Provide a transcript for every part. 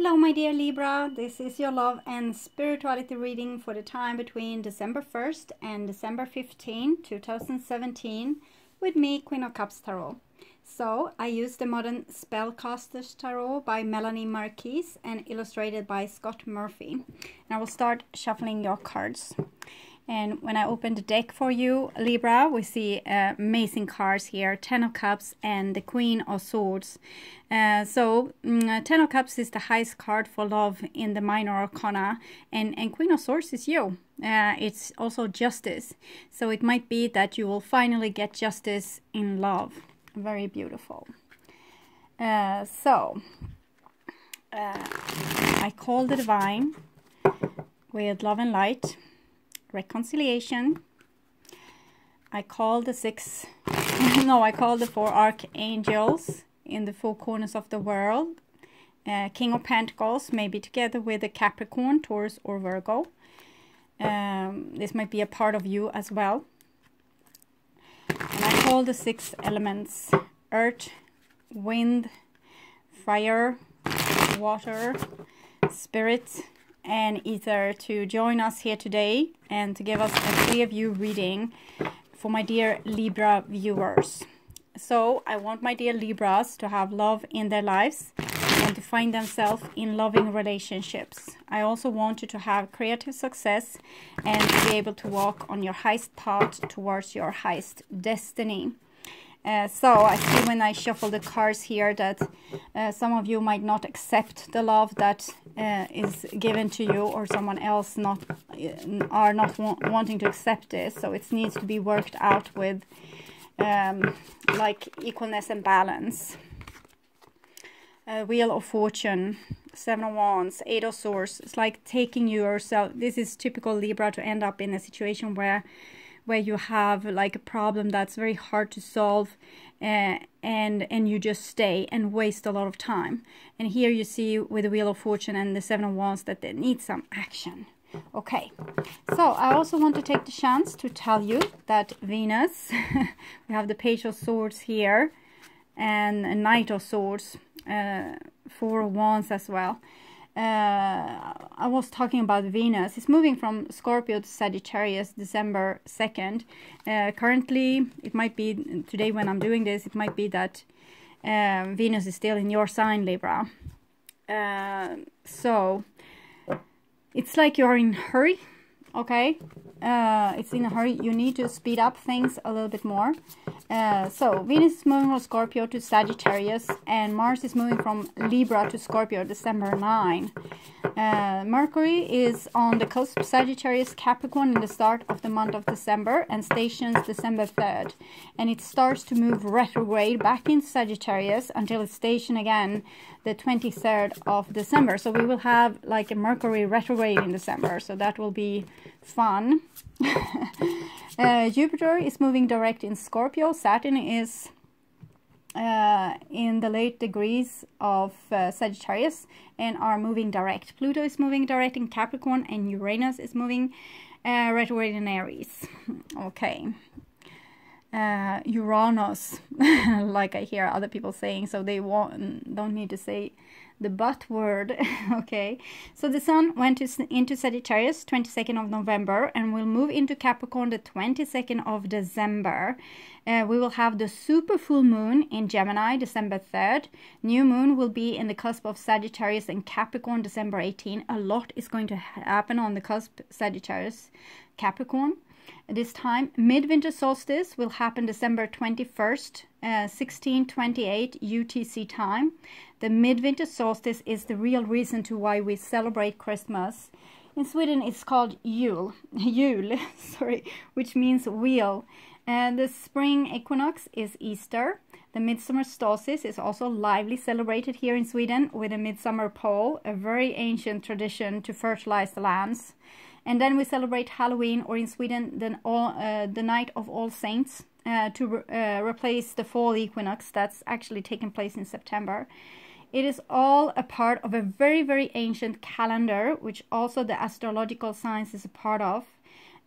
Hello my dear Libra, this is your love and spirituality reading for the time between December 1st and December 15, 2017 with me, Queen of Cups Tarot. So I used the Modern Spellcasters Tarot by Melanie Marquise and illustrated by Scott Murphy. And I will start shuffling your cards. And when I open the deck for you, Libra, we see amazing cards here, 10 of Cups and the Queen of Swords. 10 of Cups is the highest card for love in the minor arcana, and Queen of Swords is you. It's also justice. So it might be that you will finally get justice in love. Very beautiful. I call the Divine with love and light. Reconciliation. I call the four archangels in the four corners of the world. King of Pentacles, maybe together with a Capricorn, Taurus or Virgo. This might be a part of you as well. And I call the six elements: earth, wind, fire, water, spirit, and ether to join us here today and to give us a clear view reading for my dear Libra viewers. So I want my dear Libras to have love in their lives and to find themselves in loving relationships. I also want you to have creative success and to be able to walk on your highest path towards your highest destiny. So I see when I shuffle the cards here that some of you might not accept the love that is given to you, or someone else are not wanting to accept this. So it needs to be worked out with like equalness and balance. Wheel of Fortune, 7 of Wands, 8 of Swords. It's like taking yourself. This is typical Libra to end up in a situation where you have like a problem that's very hard to solve, and you just stay and waste a lot of time. And here you see with the Wheel of Fortune and the 7 of Wands that they need some action. Okay, so I also want to take the chance to tell you that Venus, we have the Page of Swords here and a Knight of Swords, 4 of Wands as well. I was talking about Venus. It's moving from Scorpio to Sagittarius December 2nd. Currently, it might be, today when I'm doing this, it might be that Venus is still in your sign, Libra. So, it's like you're in a hurry, okay? It's in a hurry. You need to speed up things a little bit more. So Venus is moving from Scorpio to Sagittarius, and Mars is moving from Libra to Scorpio December 9. Mercury is on the cusp of Sagittarius Capricorn in the start of the month of December and stations December 3rd. And it starts to move retrograde back in Sagittarius until it's stationed again the 23rd of December. So we will have like a Mercury retrograde in December. So that will be fun. Jupiter is moving direct in Scorpio. Saturn is in the late degrees of Sagittarius and are moving direct. Pluto is moving direct in Capricorn, and Uranus is moving retrograde in Aries. Okay. Uranus, like I hear other people saying, so they don't need to say the but word. Okay, so the Sun went into Sagittarius 22nd of November and will move into Capricorn the 22nd of December. We will have the super full moon in Gemini December 3rd. New moon will be in the cusp of Sagittarius and Capricorn December 18. A lot is going to happen on the cusp Sagittarius Capricorn. This time, midwinter solstice will happen December 21st, 1628 UTC time. The midwinter solstice is the real reason to why we celebrate Christmas. In Sweden, it's called Jul, sorry, which means wheel. And the spring equinox is Easter. The midsummer solstice is also lively celebrated here in Sweden with a midsummer pole, a very ancient tradition to fertilize the lands. And then we celebrate Halloween, or in Sweden, the Night of All Saints, to replace the fall equinox that's actually taking place in September. It is all a part of a very, very ancient calendar, which also the astrological science is a part of.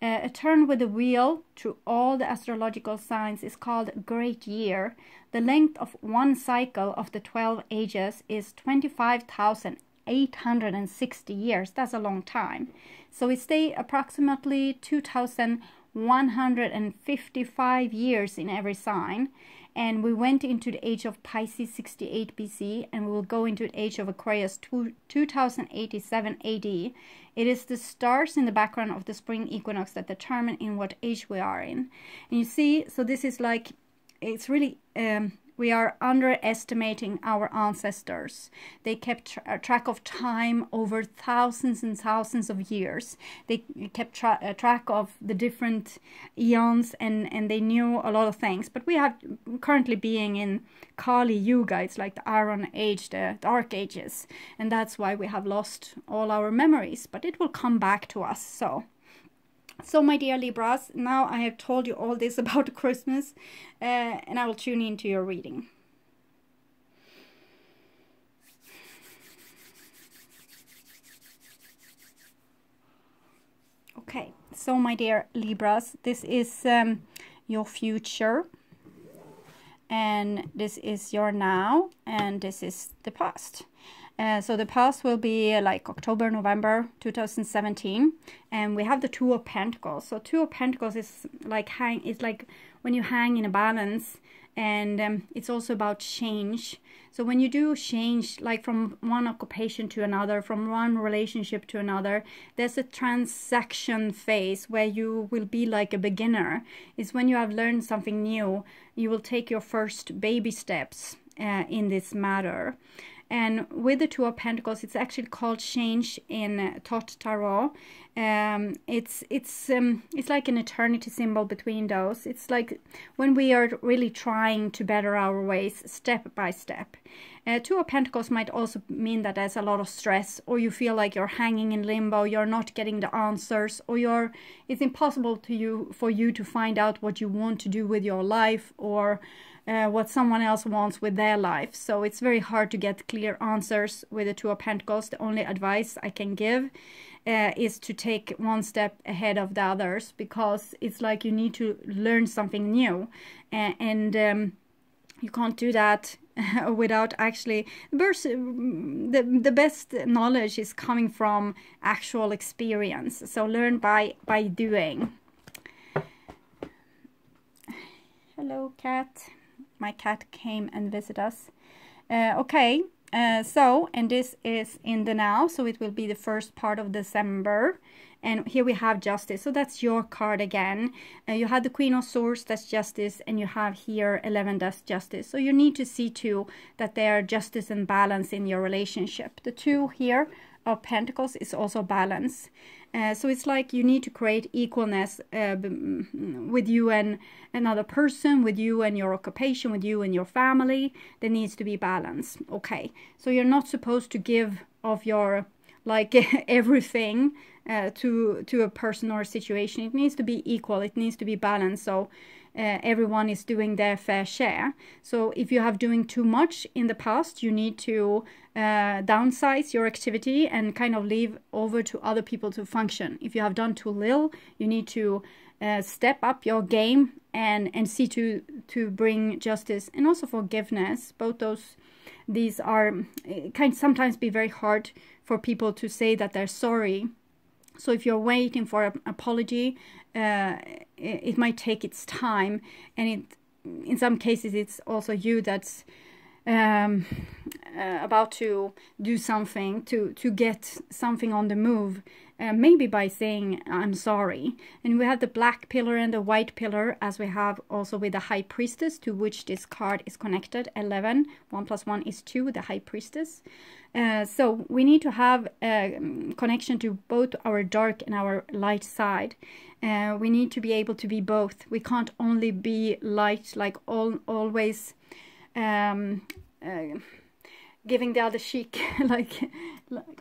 A turn with the wheel through all the astrological signs is called Great Year. The length of one cycle of the 12 ages is 25,000 2,860 years. That's a long time. So we stay approximately 2,155 years in every sign. And we went into the age of Pisces 68 BC, and we will go into the age of Aquarius 2087 AD. It is the stars in the background of the spring equinox that determine in what age we are in. And you see, so this is like, it's really, we are underestimating our ancestors. They kept track of time over thousands and thousands of years. They kept track of the different eons, and they knew a lot of things. But we have currently being in Kali Yuga, it's like the Iron Age, the Dark Ages. And that's why we have lost all our memories. But it will come back to us, So my dear Libras, now I have told you all this about Christmas, and I will tune into your reading. Okay, so my dear Libras, this is your future, and this is your now, and this is the past. So the past will be like October, November 2017, and we have the Two of Pentacles. So Two of Pentacles is like it's like when you hang in a balance, and it's also about change. So when you do change, like from one occupation to another, from one relationship to another, there's a transaction phase where you will be like a beginner. It's when you have learned something new, you will take your first baby steps in this matter. And with the Two of Pentacles, it's actually called change in Tot Tarot. It's like an eternity symbol between those. It's like when we are really trying to better our ways step by step. Two of Pentacles might also mean that there's a lot of stress, or you feel like you're hanging in limbo, you're not getting the answers, or it's impossible for you to find out what you want to do with your life, or what someone else wants with their life. So it's very hard to get clear answers with the Two of Pentacles. The only advice I can give is to take one step ahead of the others, because it's like you need to learn something new, and you can't do that without actually the best knowledge is coming from actual experience. So learn by doing. Hello, cat. My cat came and visited us. Okay, so, and this is in the now, so it will be the first part of December. And here we have Justice, so that's your card again. You had the Queen of Swords, that's Justice, and you have here 11, that's Justice. So you need to see too that there are justice and balance in your relationship. The Two here of Pentacles is also balance. So it's like you need to create equalness with you and another person, with you and your occupation, with you and your family. There needs to be balance. Okay, so you're not supposed to give of your like everything to a person or a situation. It needs to be equal. It needs to be balanced. So everyone is doing their fair share. So if you have doing too much in the past, you need to downsize your activity and kind of leave over to other people to function. If you have done too little, you need to step up your game and see to bring justice and also forgiveness. Both these are can sometimes be very hard for people to say that they're sorry. So if you're waiting for an apology, it might take its time, and in some cases it's also you that's about to do something to get something on the move, maybe by saying I'm sorry. And we have the black pillar and the white pillar, as we have also with the High Priestess, to which this card is connected. 11, 1 + 1 is 2, the High Priestess. So we need to have a connection to both our dark and our light side. We need to be able to be both. We can't only be light, like always giving the other cheek, like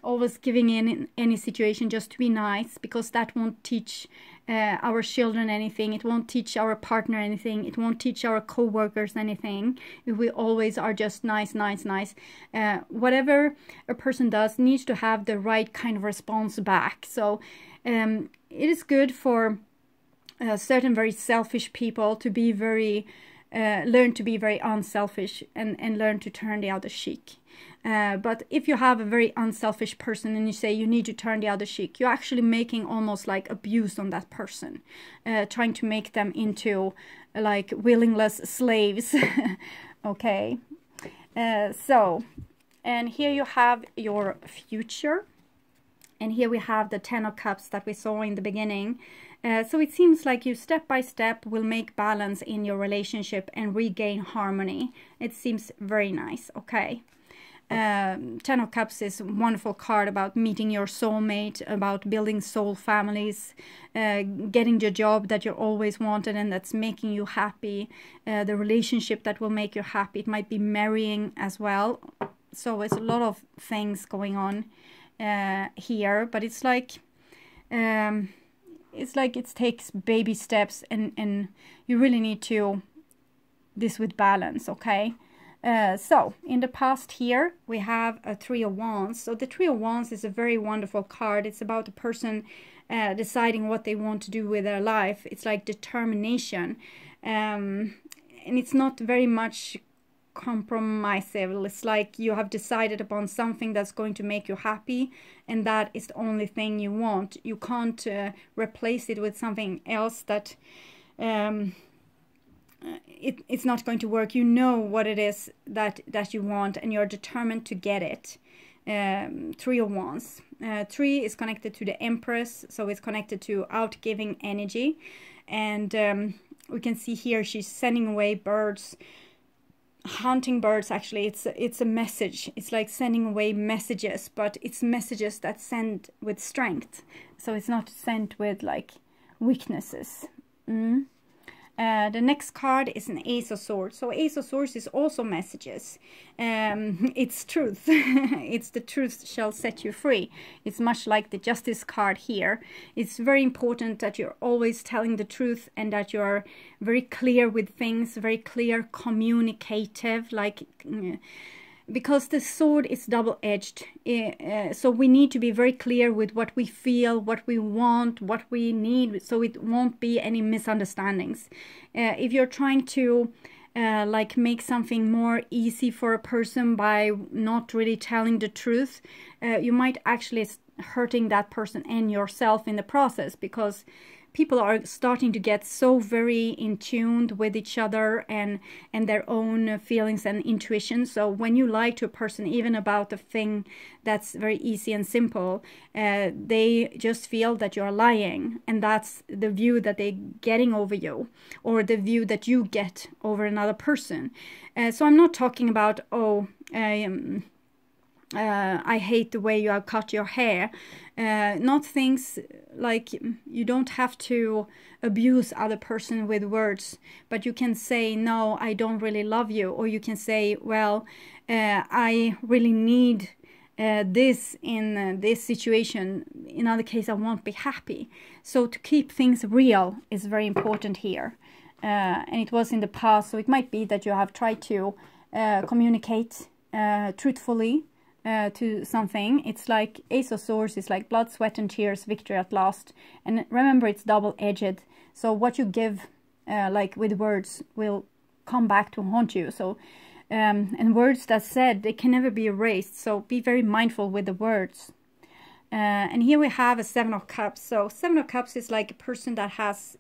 always giving in any situation just to be nice, because that won't teach our children anything. It won't teach our partner anything. It won't teach our co-workers anything if we always are just nice. Whatever a person does needs to have the right kind of response back. So it is good for certain very selfish people to be very learn to be very unselfish and learn to turn the other cheek. But if you have a very unselfish person and you say you need to turn the other cheek, you're actually making almost like abuse on that person, trying to make them into like willingless slaves. Okay, so, and here you have your future, and here we have the 10 of Cups that we saw in the beginning. So it seems like you step by step will make balance in your relationship and regain harmony. It seems very nice. Okay. 10 of Cups is a wonderful card about meeting your soulmate, about building soul families, getting the job that you always wanted and that's making you happy, the relationship that will make you happy. It might be marrying as well. So it's a lot of things going on here, but it's like it takes baby steps, and you really need to this with balance. Okay. So in the past here we have a 3 of Wands. So the 3 of Wands is a very wonderful card. It's about a person deciding what they want to do with their life. It's like determination, and it's not very much compromisable. It's like you have decided upon something that's going to make you happy, and that is the only thing you want. You can't replace it with something else that it's not going to work. You know what it is that you want, and you're determined to get it. 3 of Wands. 3 is connected to the Empress, so it's connected to outgiving energy, and we can see here she's sending away birds, hunting birds. Actually, it's a message. It's like sending away messages, but it's messages that send with strength, so it's not sent with like weaknesses. The next card is an Ace of Swords. So Ace of Swords is also messages. It's truth. It's the truth shall set you free. It's much like the Justice card here. It's very important that you're always telling the truth and that you're very clear with things, very clear, communicative, like because the sword is double-edged, so we need to be very clear with what we feel, what we want, what we need, so it won't be any misunderstandings. If you're trying to like make something more easy for a person by not really telling the truth, you might actually hurting that person and yourself in the process, because people are starting to get so very in tune with each other and their own feelings and intuition. So when you lie to a person, even about a thing that's very easy and simple, they just feel that you're lying, and that's the view that they're getting over you, or the view that you get over another person. So I'm not talking about, oh, I hate the way you have cut your hair. Not things like, you don't have to abuse other person with words, but you can say, no, I don't really love you. Or you can say, well, I really need this in this situation. In other case, I won't be happy. So to keep things real is very important here. And it was in the past, so it might be that you have tried to communicate truthfully to something. It's like Ace of Swords is like blood, sweat and tears, victory at last. And remember, it's double-edged, so what you give like with words will come back to haunt you. So and words that said, they can never be erased, so be very mindful with the words. And here we have a 7 of Cups. So 7 of Cups is like a person that has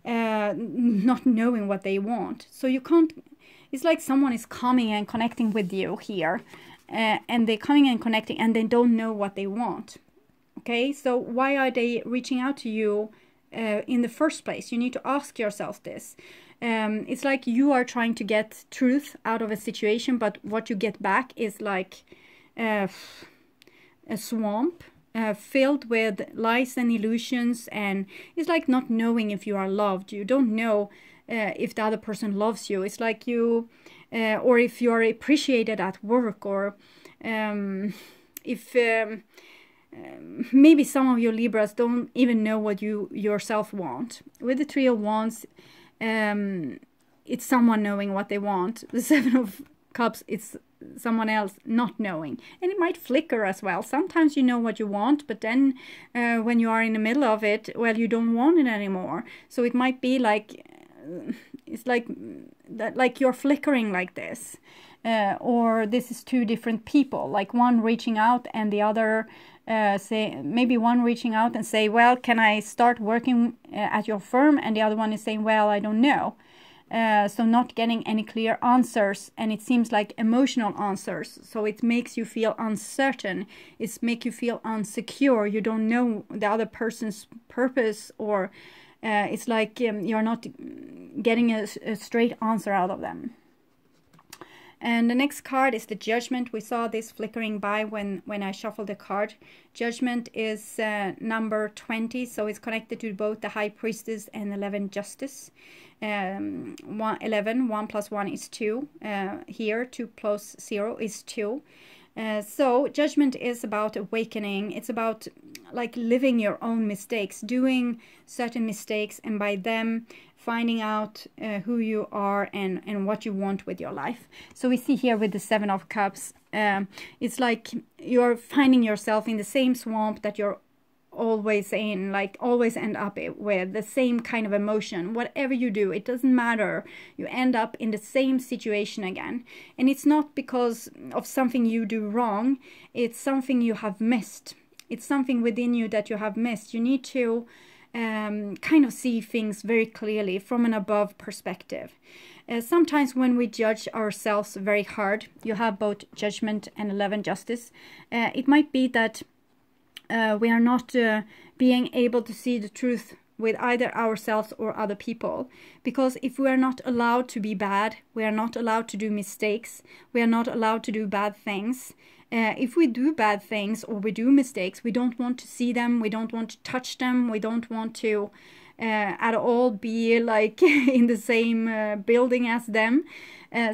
not knowing what they want. So you can't, it's like someone is coming and connecting with you here, and they're coming and connecting and they don't know what they want. Okay, so why are they reaching out to you in the first place? You need to ask yourself this. It's like you are trying to get truth out of a situation, but what you get back is like a swamp filled with lies and illusions, and it's like not knowing if you are loved. You don't know if the other person loves you. It's like you, or if you are appreciated at work, or if maybe some of your Libras don't even know what you yourself want. With the 3 of Wands, it's someone knowing what they want. The 7 of Cups, it's someone else not knowing, and it might flicker as well. Sometimes you know what you want, but then when you are in the middle of it, well, you don't want it anymore. So it might be like it's like that, like you're flickering like this, or this is two different people, like one reaching out and the other say, maybe one reaching out and say, well, can I start working at your firm, and the other one is saying, well, I don't know. So not getting any clear answers, and it seems like emotional answers. So it makes you feel uncertain. It makes you feel insecure. You don't know the other person's purpose, or it's like you're not getting a straight answer out of them. And the next card is the Judgment. We saw this flickering by when I shuffled the card. Judgment is number 20, so it's connected to both the High Priestess and 11 Justice. 11, 1 plus 1 is 2. Here, 2 plus 0 is 2. So Judgment is about awakening. It's about like living your own mistakes, doing certain mistakes, and by them finding out who you are and what you want with your life. So we see here with the 7 of Cups, it's like you're finding yourself in the same swamp that you're always in, like always end up with the same kind of emotion. Whatever you do, it doesn't matter, you end up in the same situation again. And it's not because of something you do wrong, it's something you have missed. It's something within you that you have missed. You need to kind of see things very clearly from an above perspective. Sometimes when we judge ourselves very hard, you have both Judgment and 11 Justice, it might be that we are not being able to see the truth with either ourselves or other people. Because if we are not allowed to be bad, we are not allowed to do mistakes, we are not allowed to do bad things. If we do bad things or we do mistakes, we don't want to see them, we don't want to touch them, we don't want to at all be like in the same building as them.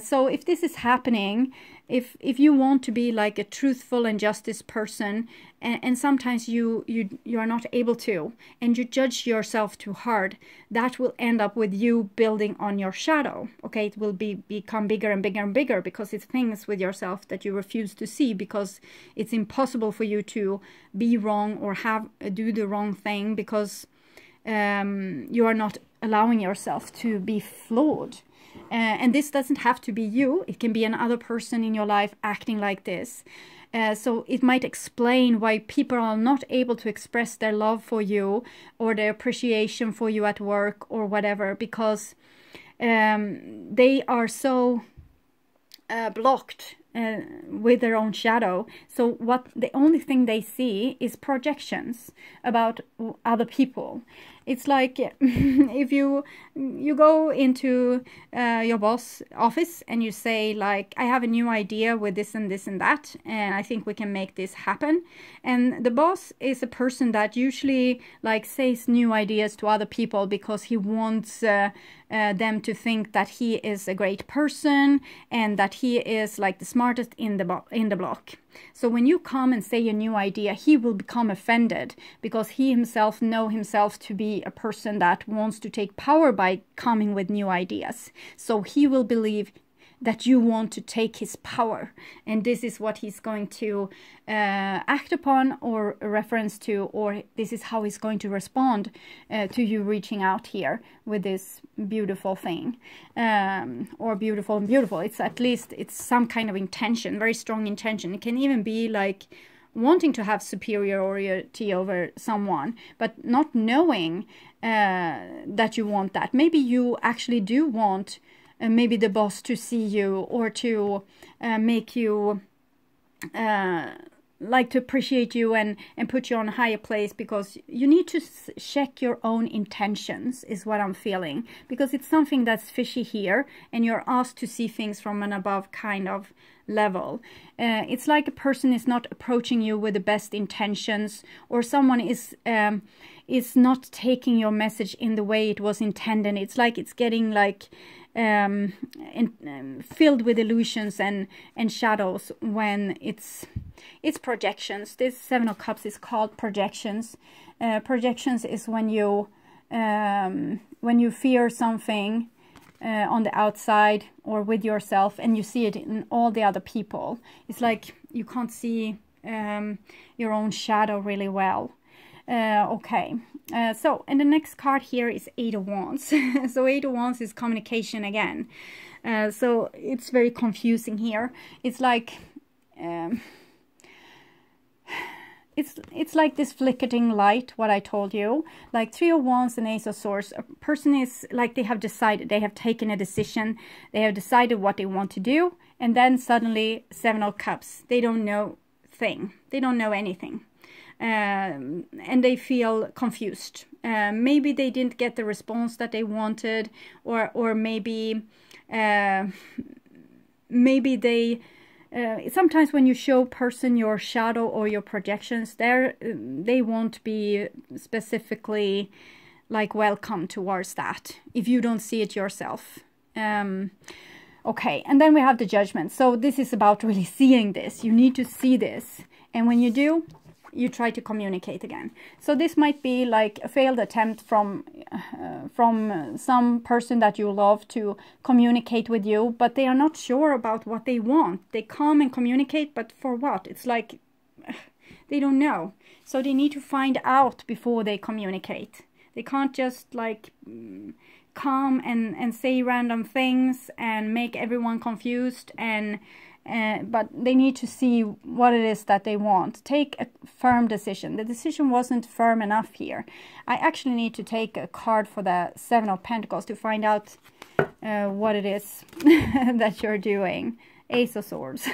So if this is happening, if you want to be like a truthful and justice person, and sometimes you are not able to, and you judge yourself too hard, that will end up with you building on your shadow. Okay, it will become bigger and bigger and bigger, because it's things with yourself that you refuse to see, because it's impossible for you to be wrong or do the wrong thing, because you are not allowing yourself to be flawed. And this doesn't have to be you. It can be another person in your life acting like this. So it might explain why people are not able to express their love for you or their appreciation for you at work or whatever, because they are so blocked with their own shadow. So the only thing they see is projections about other people. It's like if you go into your boss office and you say like, I have a new idea with this and this and that, and I think we can make this happen. And the boss is a person that usually like says new ideas to other people because he wants them to think that he is a great person and that he is like the smartest in the block. So when you come and say a new idea, he will become offended, because he himself knows himself to be a person that wants to take power by coming with new ideas. So he will believe that you want to take his power, and this is what he's going to act upon or reference to, or this is how he's going to respond to you reaching out here with this beautiful thing, or beautiful and beautiful. It's at least, it's some kind of intention, very strong intention. It can even be like wanting to have superiority over someone, but not knowing that you want that. Maybe you actually do want maybe the boss to see you, or to make you like to appreciate you and put you on a higher place, because you need to check your own intentions, is what I'm feeling, because it's something that's fishy here, and you're asked to see things from an above kind of level. It's like a person is not approaching you with the best intentions, or someone is not taking your message in the way it was intended. It's like it's getting like filled with illusions and shadows when it's projections. This 7 of Cups is called projections. Projections is when you fear something on the outside or with yourself, and you see it in all the other people. It's like you can't see your own shadow really well. Okay, so, and the next card here is Eight of Wands. So Eight of Wands is communication again. So it's very confusing here. It's like it's like this flickering light, what I told you. Like Three of Wands and Ace of Swords. A person is like they have decided, they have taken a decision, they have decided what they want to do, and then suddenly Seven of Cups. They don't know they don't know anything. And they feel confused. Maybe they didn't get the response that they wanted, or maybe they sometimes when you show person your shadow or your projections, they won't be specifically like welcome towards that if you don't see it yourself. Okay, and then we have the Judgment. So this is about really seeing this. You need to see this, and when you do, you try to communicate again. So this might be like a failed attempt from some person that you love to communicate with you, but they are not sure about what they want. They come and communicate, but for what? It's like they don't know. So they need to find out before they communicate. They can't just like come and say random things and make everyone confused, and but they need to see what it is that they want. Take a firm decision. The decision wasn't firm enough here. I actually need to take a card for the Seven of Pentacles to find out what it is that you're doing. Ace of Swords.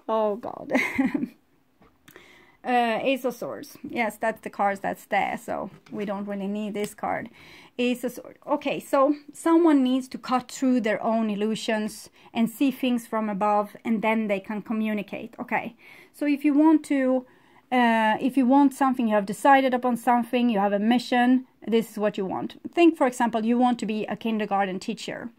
Oh God. Ace of Swords. Yes, that's the cards that's there, so we don't really need this card. Ace of Swords. Okay, so someone needs to cut through their own illusions and see things from above, and then they can communicate. Okay, so if you want to, if you want something, you have decided upon something, you have a mission, this is what you want. Think, for example, you want to be a kindergarten teacher.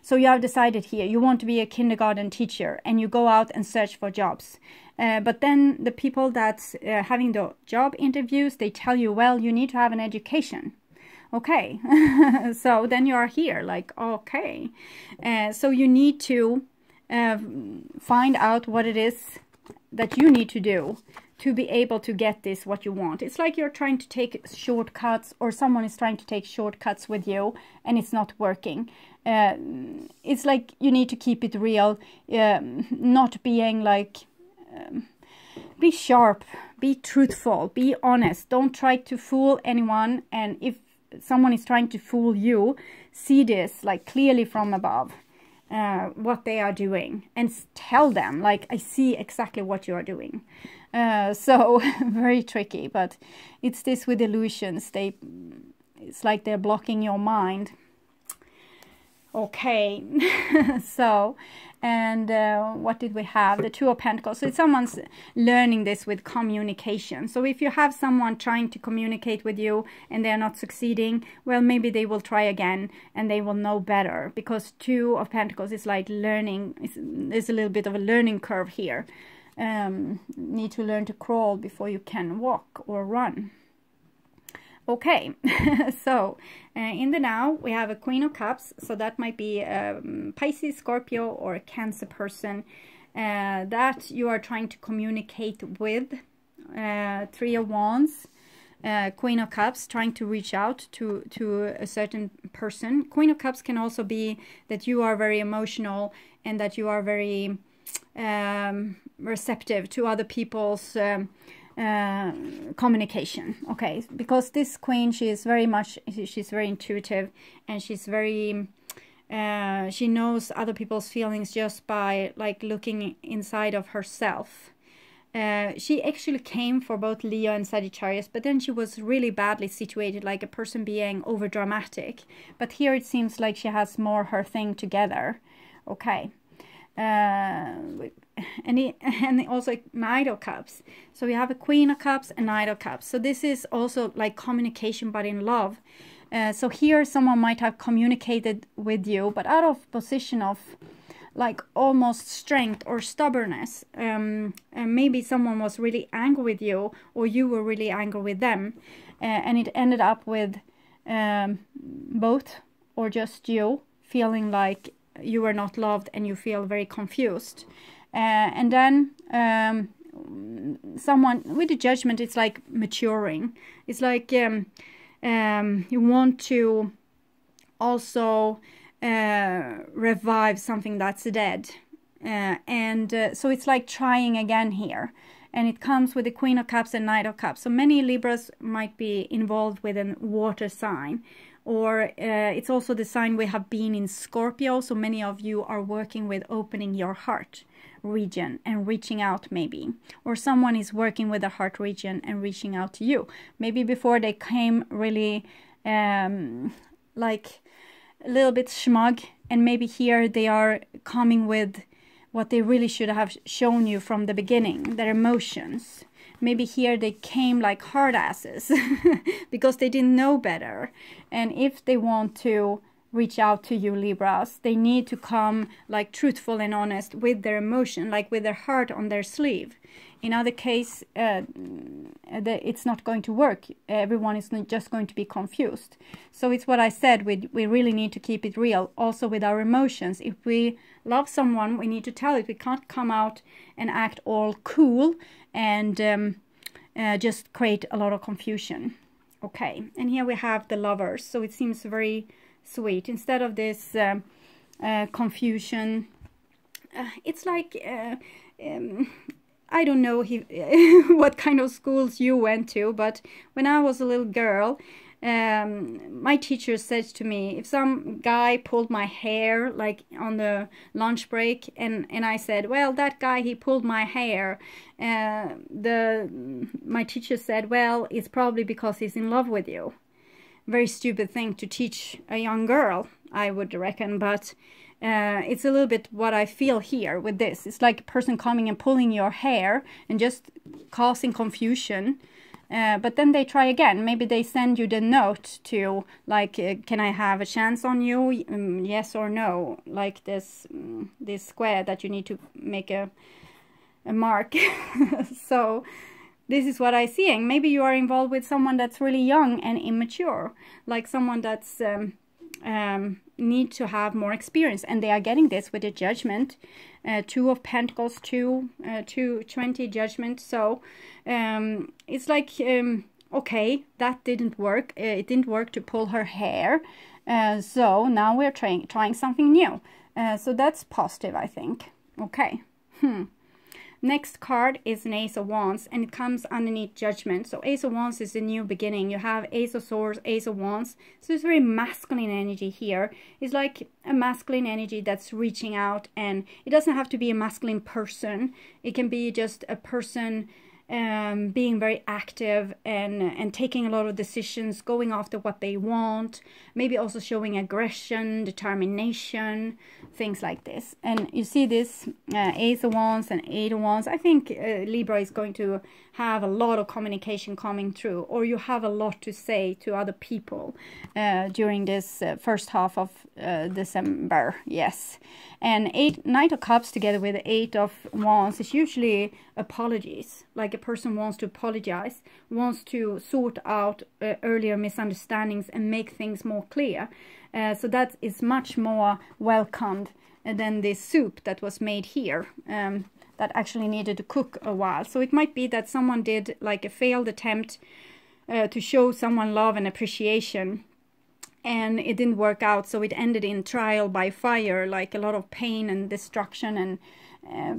So you have decided here, you want to be a kindergarten teacher, and you go out and search for jobs. But then the people that's having the job interviews, they tell you, well, you need to have an education. Okay, so then you are here, like, okay. So you need to find out what it is that you need to do to be able to get this, what you want. It's like you're trying to take shortcuts, or someone is trying to take shortcuts with you, and it's not working. It's like you need to keep it real, not being like... be sharp, be truthful, be honest. Don't try to fool anyone, and if someone is trying to fool you, see this like clearly from above, what they are doing, and tell them, like, I see exactly what you are doing. So very tricky, but it's this with illusions. It's like they're blocking your mind. Okay, so, and what did we have? The Two of Pentacles. So someone's learning this with communication. So if you have someone trying to communicate with you and they're not succeeding, well, maybe they will try again and they will know better, because Two of Pentacles is like learning. There's a little bit of a learning curve here. Need to learn to crawl before you can walk or run. Okay, so in the now we have a Queen of Cups, so that might be a Pisces, Scorpio, or a Cancer person that you are trying to communicate with. Three of Wands, Queen of Cups, trying to reach out to a certain person. Queen of Cups can also be that you are very emotional and that you are very receptive to other people's communication. Okay, because this queen, she's very intuitive, and she's very she knows other people's feelings just by like looking inside of herself. She actually came for both Leo and Sagittarius, but then she was really badly situated, like a person being over dramatic. But here it seems like she has more her thing together. Okay. And also Knight of Cups. So we have a Queen of Cups and Knight of Cups. So this is also like communication, but in love. So here someone might have communicated with you, but out of position of like almost strength or stubbornness. And maybe someone was really angry with you, or you were really angry with them, and it ended up with both, or just you feeling like you were not loved and you feel very confused. And then someone with the Judgment, it's like maturing. It's like you want to also revive something that's dead. So it's like trying again here. And it comes with the Queen of Cups and Knight of Cups. So many Libras might be involved with a water sign. Or it's also the sign we have been in Scorpio. So many of you are working with opening your heart region and reaching out maybe. Or someone is working with the heart region and reaching out to you. Maybe before they came really like a little bit smug. And maybe here they are coming with what they really should have shown you from the beginning, their emotions. Maybe here they came like hard asses because they didn't know better. And if they want to reach out to you, Libras, they need to come like truthful and honest with their emotion, like with their heart on their sleeve. In other case, it's not going to work. Everyone is just going to be confused. So it's what I said, we really need to keep it real, also with our emotions. If we love someone, we need to tell it. We can't come out and act all cool and just create a lot of confusion. Okay, and here we have the Lovers. So it seems very sweet. Instead of this confusion, it's like... I don't know what kind of schools you went to, but when I was a little girl, my teacher said to me, if some guy pulled my hair like on the lunch break, and I said, well, that guy, he pulled my hair, my teacher said, well, it's probably because he's in love with you. Very stupid thing to teach a young girl, I would reckon, but it's a little bit what I feel here with this. It's like a person coming and pulling your hair and just causing confusion. But then they try again. Maybe they send you the note to, like, can I have a chance on you? Yes or no? Like this square that you need to make a mark. So this is what I'm seeing. Maybe you are involved with someone that's really young and immature. Like someone that's... need to have more experience, and they are getting this with the Judgment, 2 of Pentacles, 220 Judgment. So it's like okay, that didn't work. It didn't work to pull her hair, so now we're trying something new. So that's positive, I think. Okay. Next card is an Ace of Wands, and it comes underneath Judgment. So Ace of Wands is a new beginning. You have Ace of Swords, Ace of Wands. So it's very masculine energy here. It's like a masculine energy that's reaching out, and it doesn't have to be a masculine person. It can be just a person being very active and taking a lot of decisions, going after what they want, maybe also showing aggression, determination, things like this. And you see this Ace of Wands and Eight of Wands. I think Libra is going to have a lot of communication coming through, or you have a lot to say to other people during this first half of December. Yes. And Knight of Cups together with the Eight of Wands is usually apologies. Like a person wants to apologize, wants to sort out earlier misunderstandings and make things more clear. So that is much more welcomed than this soup that was made here. That actually needed to cook a while. So it might be that someone did like a failed attempt to show someone love and appreciation, and it didn't work out, so it ended in trial by fire, like a lot of pain and destruction. And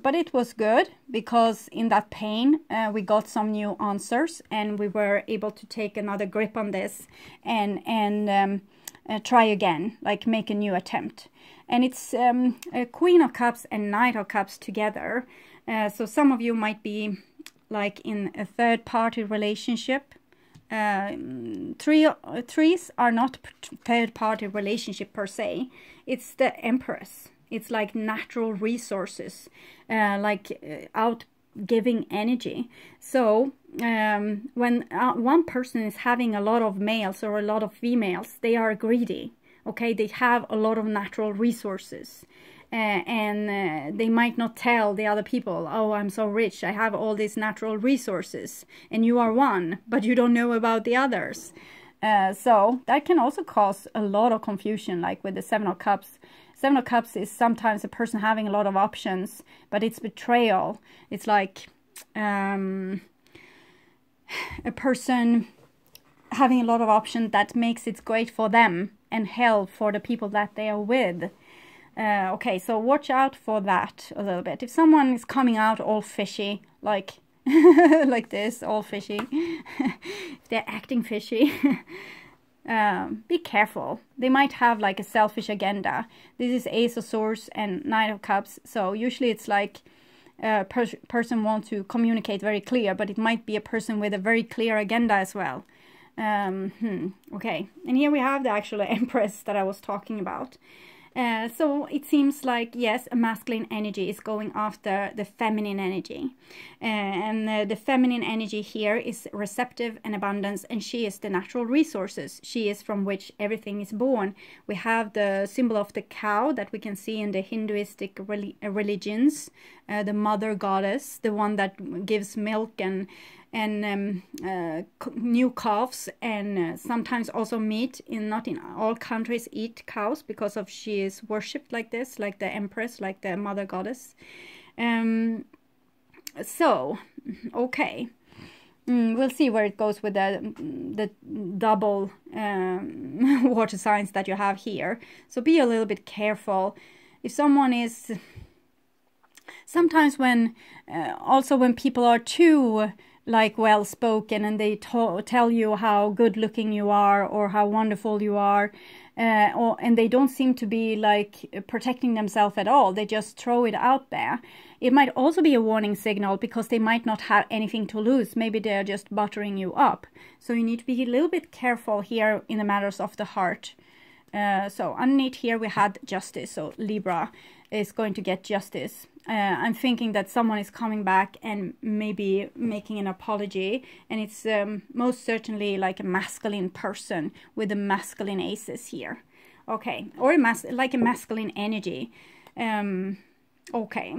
but it was good, because in that pain we got some new answers, and we were able to take another grip on this and try again, like make a new attempt. And it's a Queen of Cups and Knight of Cups together. So some of you might be like in a third-party relationship. Threes are not third-party relationship per se. It's the Empress. It's like natural resources, like out-giving energy. So when one person is having a lot of males or a lot of females, they are greedy. Okay, they have a lot of natural resources. And they might not tell the other people, oh, I'm so rich, I have all these natural resources, and you are one, but you don't know about the others. So that can also cause a lot of confusion, like with the Seven of Cups. Seven of Cups is sometimes a person having a lot of options, but it's betrayal. It's like a person having a lot of options that makes it great for them and hell for the people that they are with. Okay, so watch out for that a little bit. If someone is coming out all fishy, like like this, all fishy, if they're acting fishy, be careful. They might have like a selfish agenda. This is Ace of Swords and Knight of Cups, so usually it's like a person wants to communicate very clear, but it might be a person with a very clear agenda as well. Okay, and here we have the actual Empress that I was talking about. So it seems like, yes, a masculine energy is going after the feminine energy. And the feminine energy here is receptive and abundance, and she is the natural resources. She is from which everything is born. We have the symbol of the cow that we can see in the Hinduistic religions, the mother goddess, the one that gives milk and new calves, and sometimes also meat. Not in all countries eat cows because of she is worshipped like this, like the empress, like the mother goddess. So okay, we'll see where it goes with the double water signs that you have here. So be a little bit careful. If someone is sometimes when also when people are too like well spoken and they tell you how good looking you are or how wonderful you are, and they don't seem to be like protecting themselves at all, they just throw it out there. It might also be a warning signal because they might not have anything to lose. Maybe they're just buttering you up. So you need to be a little bit careful here in the matters of the heart. So underneath here we had justice, so Libra is going to get justice. I'm thinking that someone is coming back and maybe making an apology, and it's most certainly like a masculine person with the masculine aces here. Okay, or like a masculine energy. Okay,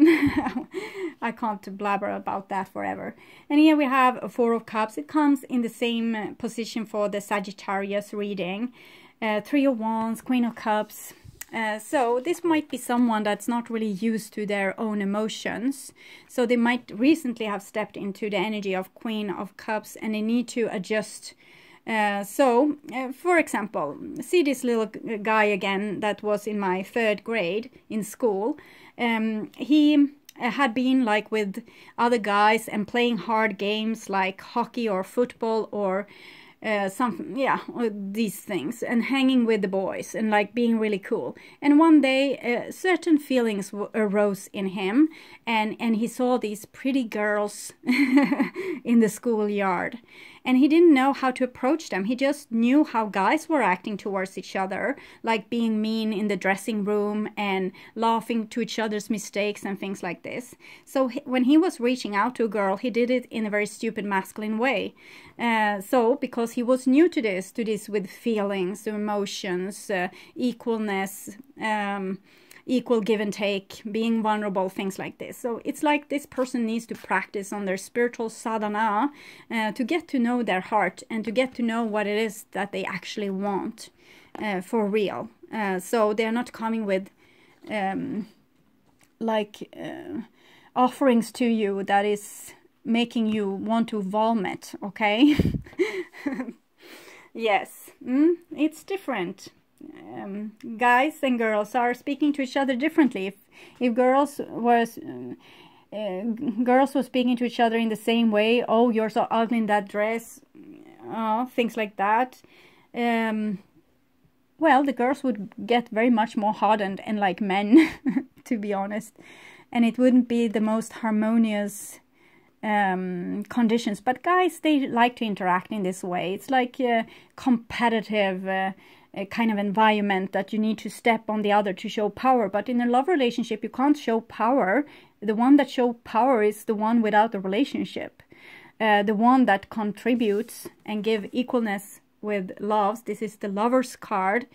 I can't blabber about that forever. And here we have a Four of Cups. It comes in the same position for the Sagittarius reading. Three of Wands, Queen of Cups. So this might be someone that's not really used to their own emotions. So they might recently have stepped into the energy of Queen of Cups and they need to adjust. For example, see this little guy again that was in my 3rd grade in school. He had been like with other guys and playing hard games like hockey or football or these things, and hanging with the boys and like being really cool. And one day certain feelings arose in him, and he saw these pretty girls in the schoolyard, and he didn't know how to approach them. He just knew how guys were acting towards each other, like being mean in the dressing room and laughing to each other's mistakes and things like this. So when he was reaching out to a girl, he did it in a very stupid masculine way. So because he was new to this with feelings, emotions, equalness, equal give and take, being vulnerable, things like this. So it's like this person needs to practice on their spiritual sadhana to get to know their heart and to get to know what it is that they actually want for real. So they're not coming with offerings to you that is making you want to vomit, okay? Yes, it's different. Guys and girls are speaking to each other differently. If girls were speaking to each other in the same way, oh, you're so ugly in that dress, things like that, well, the girls would get very much more hardened and like men, to be honest, and it wouldn't be the most harmonious conditions. But guys, they like to interact in this way. It's like a competitive kind of environment that you need to step on the other to show power. But in a love relationship, you can't show power. The one that shows power is the one without a relationship. The one that contributes and give equalness with loves. This is the Lover's card.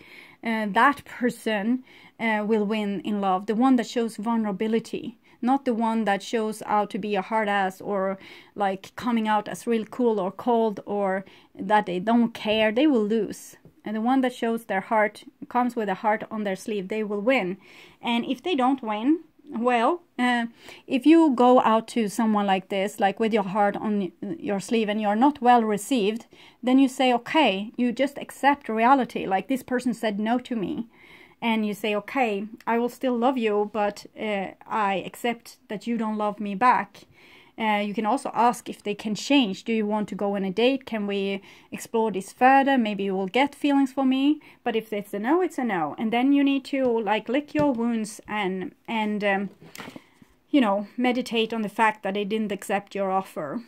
That person will win in love. The one that shows vulnerability. Not the one that shows out to be a hard ass or like coming out as real cool or cold or that they don't care. They will lose. And the one that shows their heart, comes with a heart on their sleeve, they will win. And if they don't win, Well, if you go out to someone like this, like with your heart on your sleeve, and you're not well received, then you say, okay, you just accept reality. Like, this person said no to me. And you say, okay, I will still love you, but I accept that you don't love me back. You can also ask if they can change. Do you want to go on a date? Can we explore this further? Maybe you will get feelings for me. But if it's a no, it's a no. And then you need to like lick your wounds and you know, meditate on the fact that they didn't accept your offer.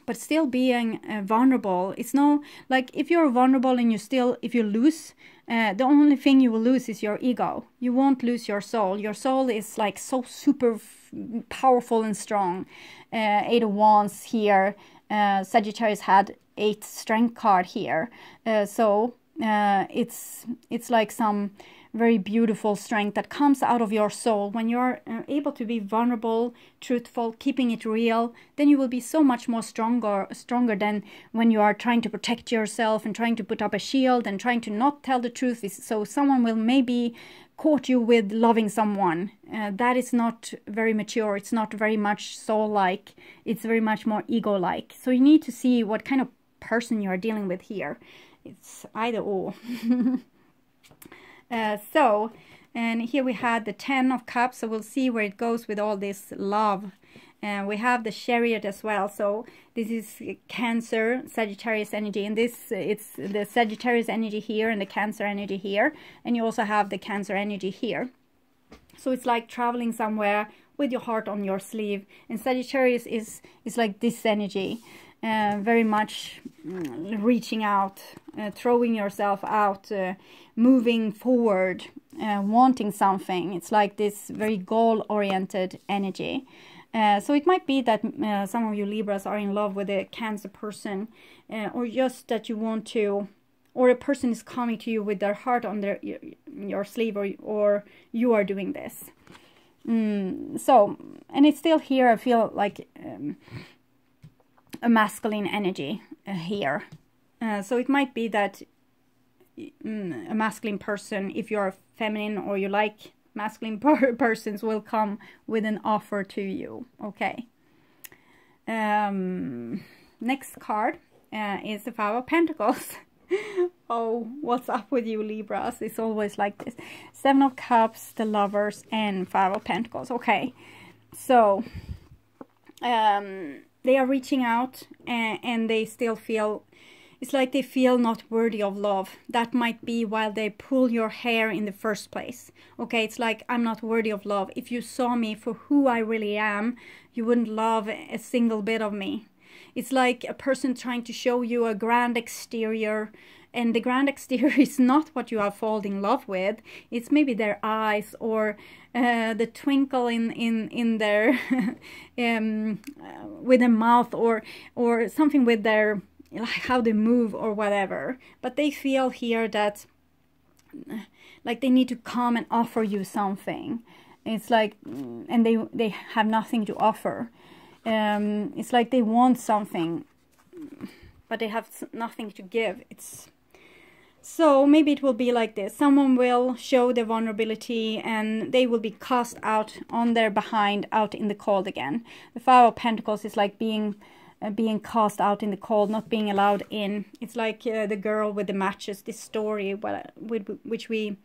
But still being vulnerable, it's no, like if you're vulnerable and if you lose, the only thing you will lose is your ego. You won't lose your soul. Your soul is like so super powerful and strong. 8 of Wands here. Sagittarius had 8 strength card here. So it's like some very beautiful strength that comes out of your soul. When you're able to be vulnerable, truthful, keeping it real, then you will be so much more stronger than when you are trying to protect yourself and trying to put up a shield and trying to not tell the truth. So someone will maybe caught you with loving someone. That is not very mature. It's not very much soul-like. It's very much more ego-like. So you need to see what kind of person you are dealing with here. It's either or. And here we had the 10 of Cups, so we'll see where it goes with all this love. And we have the Chariot as well, so this is Cancer, Sagittarius energy, and it's the Sagittarius energy here and the Cancer energy here, and you also have the Cancer energy here. So it's like traveling somewhere with your heart on your sleeve, and Sagittarius is like this energy. Very much reaching out, throwing yourself out, moving forward, wanting something. It's like this very goal-oriented energy. So it might be that some of you Libras are in love with a Cancer person, or just that you want to, or a person is coming to you with their heart on your sleeve, or you are doing this. So, and it's still here, I feel like a masculine energy here. So it might be that a masculine person, if you're feminine or you like masculine persons, will come with an offer to you. Okay. Next card is the 5 of Pentacles. Oh, what's up with you Libras? It's always like this. 7 of Cups, the Lovers, and 5 of Pentacles. Okay. So they are reaching out, and they still feel, it's like they feel not worthy of love. That might be why they pull your hair in the first place. Okay, it's like, I'm not worthy of love. If you saw me for who I really am, you wouldn't love a single bit of me. It's like a person trying to show you a grand exterior, and the grand exterior is not what you are falling in love with. It's maybe their eyes, or the twinkle in their with their mouth, or something with their, like how they move or whatever. But they feel here that like they need to come and offer you something. It's like, and they have nothing to offer. It's like they want something, but they have nothing to give. So maybe it will be like this. Someone will show their vulnerability, and they will be cast out on their behind, out in the cold again. The 5 of Pentacles is like being cast out in the cold, not being allowed in. It's like the girl with the matches, this story which we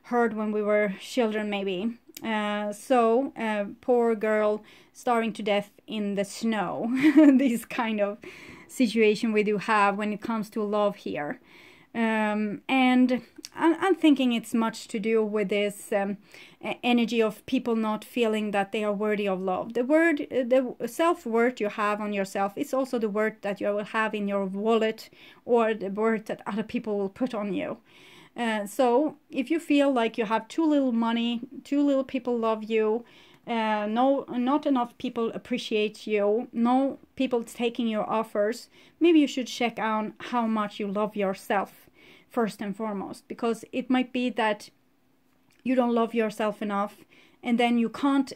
heard when we were children maybe. Poor girl starving to death in the snow. This kind of situation we do have when it comes to love here. And I'm thinking it's much to do with this energy of people not feeling that they are worthy of love. The self-worth you have on yourself is also the worth that you will have in your wallet, or the worth that other people will put on you. So if you feel like you have too little money, too little people love you, not enough people appreciate you, no people taking your offers, maybe you should check on how much you love yourself first and foremost, because it might be that you don't love yourself enough, and then you can't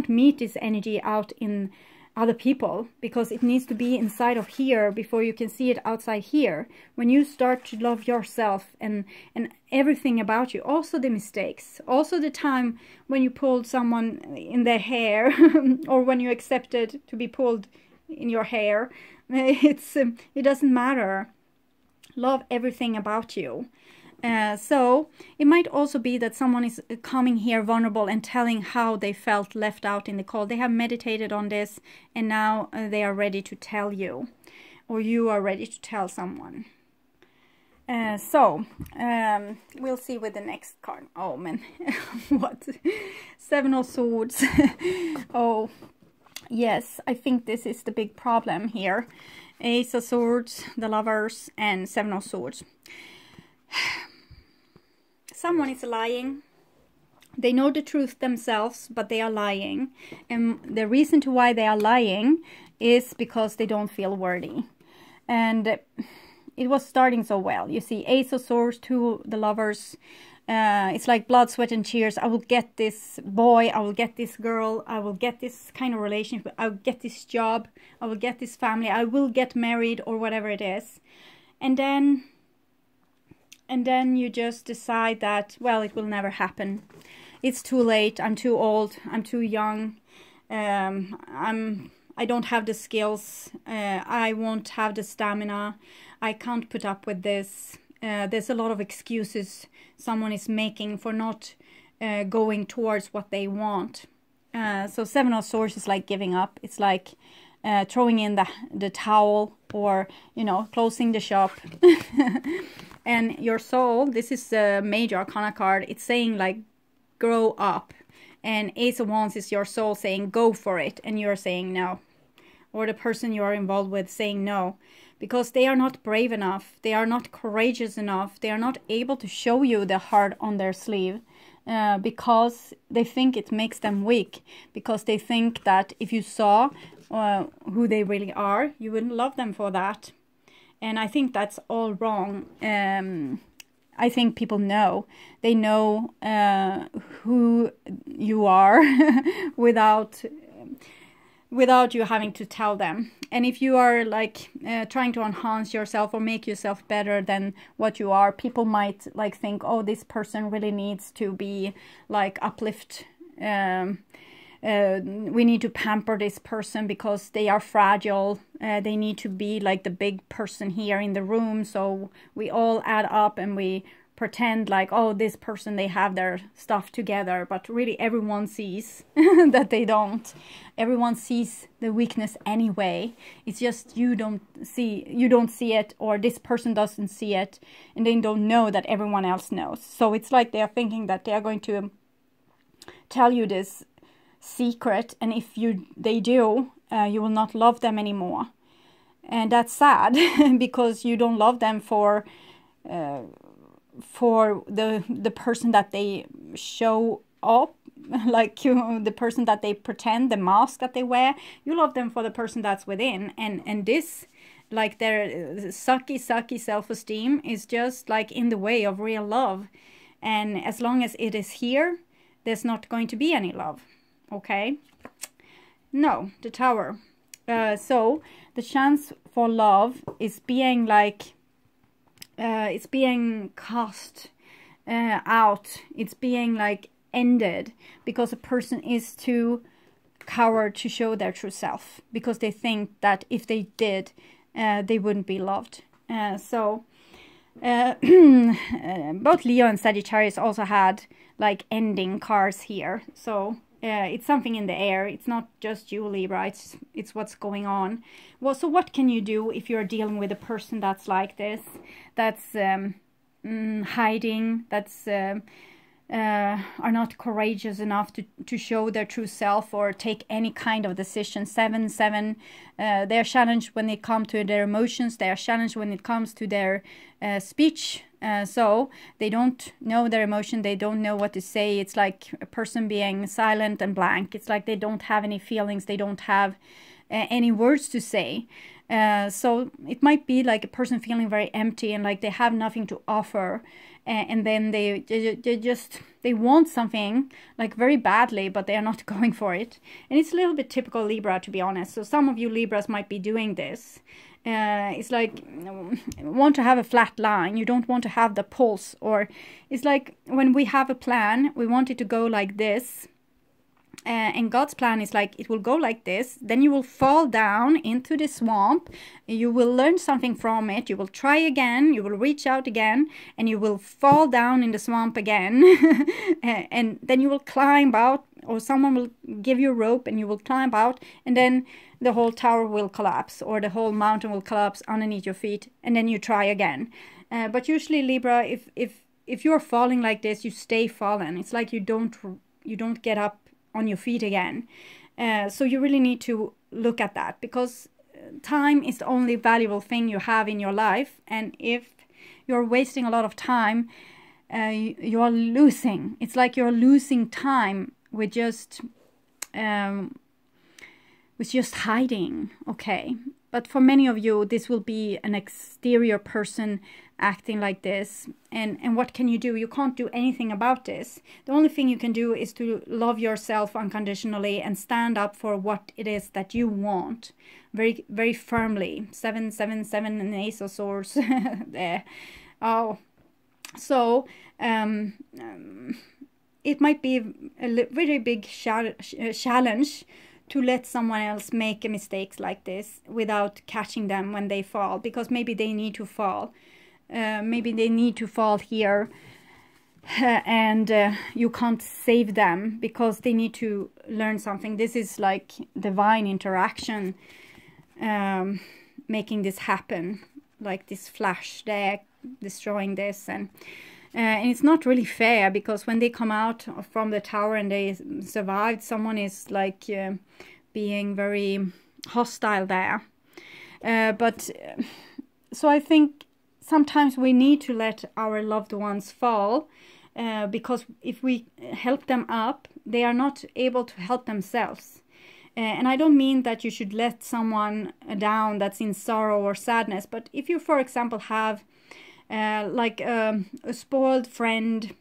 meet this energy out in other people, because it needs to be inside of here before you can see it outside here. When you start to love yourself and everything about you, also the mistakes, also the time when you pulled someone in their hair or when you accepted to be pulled in your hair, it doesn't matter. Love everything about you. So it might also be that someone is coming here vulnerable and telling how they felt left out in the cold. They have meditated on this and now they are ready to tell you, or you are ready to tell someone. We'll see with the next card. Oh man, what? 7 of Swords. Oh, yes, I think this is the big problem here. Ace of Swords, the Lovers, and 7 of Swords. Someone is lying. They know the truth themselves, but they are lying. And the reason to why they are lying is because they don't feel worthy. And it was starting so well. You see, Ace of Swords to the Lovers. It's like blood, sweat, and tears. I will get this boy. I will get this girl. I will get this kind of relationship. I will get this job. I will get this family. I will get married, or whatever it is. And then you just decide that, well, it will never happen. It's too late. I'm too old. I'm too young. I don't have the skills. I won't have the stamina. I can't put up with this. There's a lot of excuses someone is making for not going towards what they want. So 7 of Swords is like giving up. It's like throwing in the towel, or, you know, closing the shop. And your soul, this is a major arcana card. It's saying like, grow up. And Ace of Wands is your soul saying, go for it. And you're saying no. Or the person you are involved with saying no. Because they are not brave enough. They are not courageous enough. They are not able to show you the heart on their sleeve. Because they think it makes them weak. Because they think that if you saw who they really are, you wouldn't love them for that. And I think that's all wrong. I think people know. They know who you are without you having to tell them. And if you are like trying to enhance yourself or make yourself better than what you are, people might like think, oh, this person really needs to be like uplift. We need to pamper this person because they are fragile. They need to be like the big person here in the room. So we all add up and we pretend like, oh, this person, they have their stuff together. But really everyone sees that they don't. Everyone sees the weakness anyway. It's just you don't see it, or this person doesn't see it, and they don't know that everyone else knows. So it's like they are thinking that they are going to tell you this secret, and if they do, you will not love them anymore. And that's sad because you don't love them for the person that they show up, like the person that they pretend, the mask that they wear. You love them for the person that's within, and this, like, their sucky self-esteem is just like in the way of real love. And as long as it is here, there's not going to be any love. Okay? No, the Tower. So the chance for love is being like, it's being cast out. It's being like ended because a person is too coward to show their true self, because they think that if they did, they wouldn't be loved. Both Leo and Sagittarius also had like ending cards here. So it's something in the air. It's not just you, Libra. It's what's going on. Well, so what can you do if you're dealing with a person that's like this? That's hiding. That's are not courageous enough to show their true self or take any kind of decision. 7-7. They are challenged when it comes to their emotions. They are challenged when it comes to their speech. So they don't know their emotion. They don't know what to say. It's like a person being silent and blank. It's like they don't have any feelings. They don't have any words to say. So it might be like a person feeling very empty and like they have nothing to offer, and then they want something like very badly, but they are not going for it. And it's a little bit typical Libra, to be honest. So some of you Libras might be doing this. It's like want to have a flat line, you don't want to have the pulse, or it's like when we have a plan, we want it to go like this. And God's plan is like it will go like this, then you will fall down into the swamp, you will learn something from it, you will try again, you will reach out again, and you will fall down in the swamp again. And then you will climb out, or someone will give you a rope and you will climb out, and then the whole tower will collapse, or the whole mountain will collapse underneath your feet, and then you try again. But usually Libra, if you're falling like this, you stay fallen. It's like you don't get up on your feet again. So you really need to look at that, because time is the only valuable thing you have in your life, and if you're wasting a lot of time, you're losing. It's like you're losing time with just hiding. Okay, but for many of you this will be an exterior person acting like this, and what can you do? You can't do anything about this. The only thing you can do is to love yourself unconditionally and stand up for what it is that you want very, very firmly. 777 and Ace of Swords there. Oh, so it might be a very big challenge to let someone else make a mistake like this without catching them when they fall, because maybe they need to fall. Maybe they need to fall here, and you can't save them because they need to learn something. This is like divine interaction making this happen, like this flash there destroying this. And it's not really fair, because when they come out from the tower and they survived, someone is like being very hostile there. So I think sometimes we need to let our loved ones fall, because if we help them up, they are not able to help themselves. And I don't mean that you should let someone down that's in sorrow or sadness, but if you, for example, have like a spoiled friend,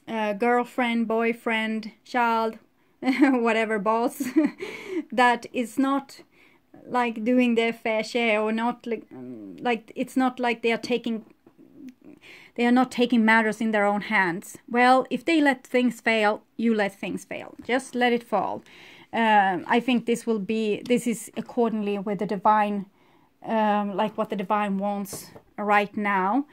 girlfriend, boyfriend, child, whatever, boss, that is not like doing their fair share, or not like it's not like they are not taking matters in their own hands. Well, if they let things fail, you let things fail. Just let it fall. I think this is accordingly with the divine, like what the divine wants right now.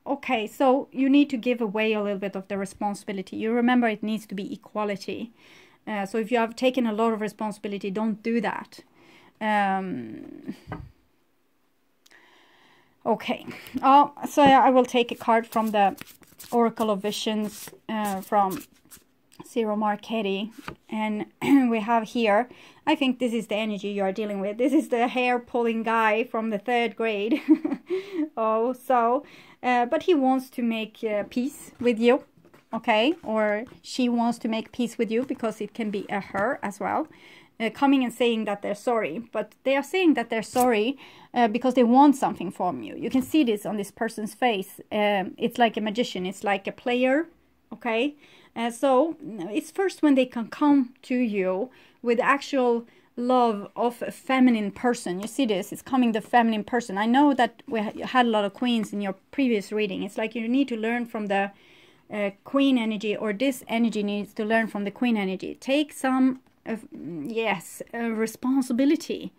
Okay, so you need to give away a little bit of the responsibility. You remember it needs to be equality. So if you have taken a lot of responsibility, don't do that. Okay. So I will take a card from the Oracle of Visions from Zero Marchetti. And we have here, I think this is the energy you are dealing with. This is the hair-pulling guy from the 3rd grade. But he wants to make peace with you. Okay, or she wants to make peace with you, because it can be a her as well, coming and saying that they're sorry. But they are saying that they're sorry because they want something from you. You can see this on this person's face. It's like a magician. It's like a player. Okay, so it's first when they can come to you with actual love of a feminine person. You see this? It's coming the feminine person. I know that we had a lot of queens in your previous reading. It's like you need to learn from the queen energy, or this energy needs to learn from the queen energy. Take some responsibility.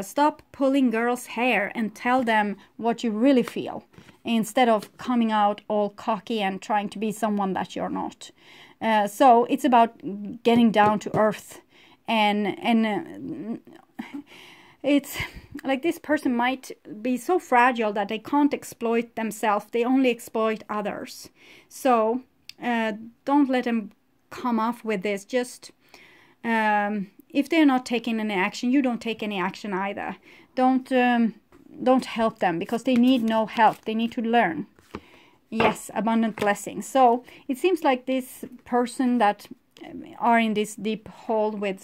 Stop pulling girls' hair and tell them what you really feel, instead of coming out all cocky and trying to be someone that you're not. So it's about getting down to earth, and it's like this person might be so fragile that they can't exploit themselves. They only exploit others. So don't let them come off with this. Just if they're not taking any action, you don't take any action either. Don't help them, because they need no help. They need to learn. Yes, abundant blessings. So it seems like this person that are in this deep hole with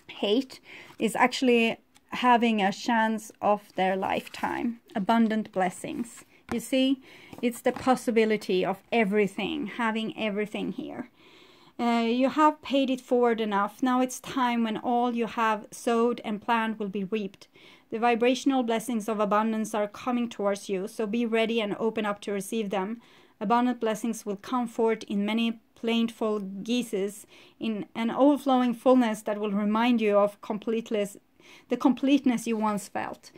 hate is actually having a chance of their lifetime. Abundant blessings. You see, it's the possibility of everything, having everything here. You have paid it forward enough. Now it's time when all you have sowed and planned will be reaped. The vibrational blessings of abundance are coming towards you, so be ready and open up to receive them. Abundant blessings will come forth in many plentiful guises, in an overflowing fullness that will remind you of the completeness you once felt.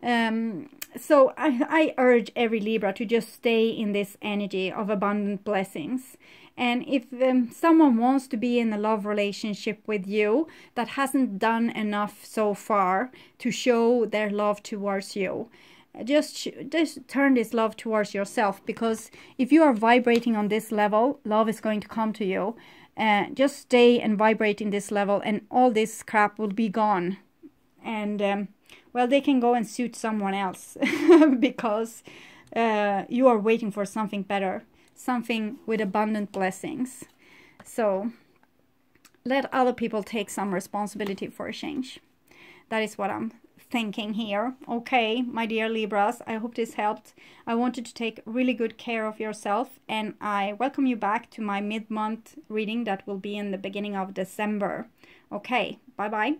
So I urge every Libra to just stay in this energy of abundant blessings. And if someone wants to be in a love relationship with you that hasn't done enough so far to show their love towards you, just turn this love towards yourself, because if you are vibrating on this level, love is going to come to you. Just stay and vibrate in this level, and all this crap will be gone. And well, they can go and suit someone else because you are waiting for something better, something with abundant blessings. So let other people take some responsibility for a change. That is what I'm thinking here. Okay, my dear Libras, I hope this helped. I want you to take really good care of yourself, and I welcome you back to my mid-month reading that will be in the beginning of December. Okay, bye-bye.